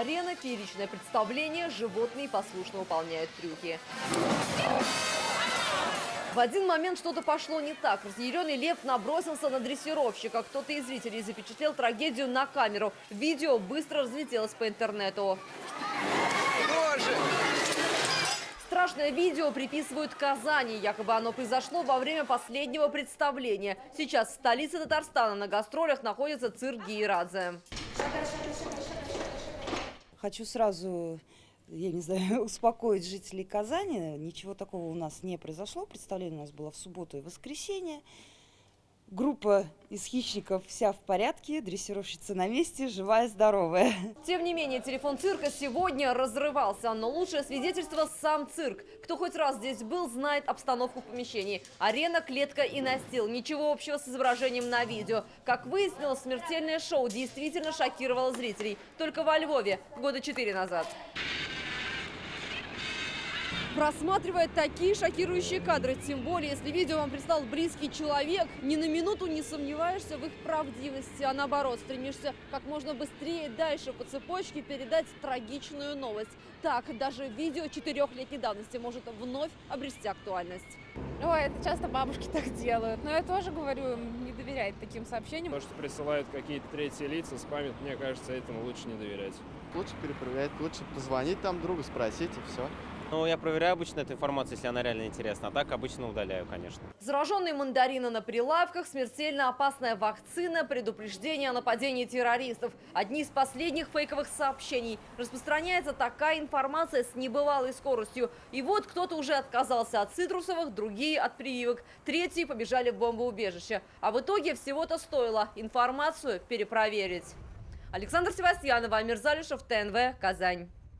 арена, фееричное представление, животные послушно выполняют трюки. В один момент что-то пошло не так. Разъяренный лев набросился на дрессировщика. Кто-то из зрителей запечатлел трагедию на камеру. Видео быстро разлетелось по интернету. Боже! Страшное видео приписывают Казани. Якобы оно произошло во время последнего представления. Сейчас в столице Татарстана на гастролях находится цирк Гейрадзе. Хочу сразу, я не знаю, успокоить жителей Казани. Ничего такого у нас не произошло. Представление у нас было в субботу и воскресенье. Группа из хищников вся в порядке, дрессировщица на месте, живая, здоровая. Тем не менее, телефон цирка сегодня разрывался. Но лучшее свидетельство – сам цирк. Кто хоть раз здесь был, знает обстановку в помещении. Арена, клетка и настил. Ничего общего с изображением на видео. Как выяснилось, смертельное шоу действительно шокировало зрителей. Только во Львове года 4 назад. Просматривая такие шокирующие кадры, тем более, если видео вам прислал близкий человек, ни на минуту не сомневаешься в их правдивости, а наоборот, стремишься как можно быстрее дальше по цепочке передать трагичную новость. Так, даже видео 4-летней давности может вновь обрести актуальность. Ой, это часто бабушки так делают. Но я тоже говорю, им не доверять таким сообщениям. То, что присылают какие-то третьи лица, спамят, мне кажется, этому лучше не доверять. Лучше перепроверять, лучше позвонить там другу, спросить и все. Ну, я проверяю обычно эту информацию, если она реально интересна, а так обычно удаляю, конечно. Зараженные мандарины на прилавках, смертельно опасная вакцина, предупреждение о нападении террористов. Одни из последних фейковых сообщений. Распространяется такая информация с небывалой скоростью. И вот кто-то уже отказался от цитрусовых, другие от прививок, третьи побежали в бомбоубежище. А в итоге всего-то стоило информацию перепроверить. Александра Севастьянова, Амир Залишев, ТНВ, Казань.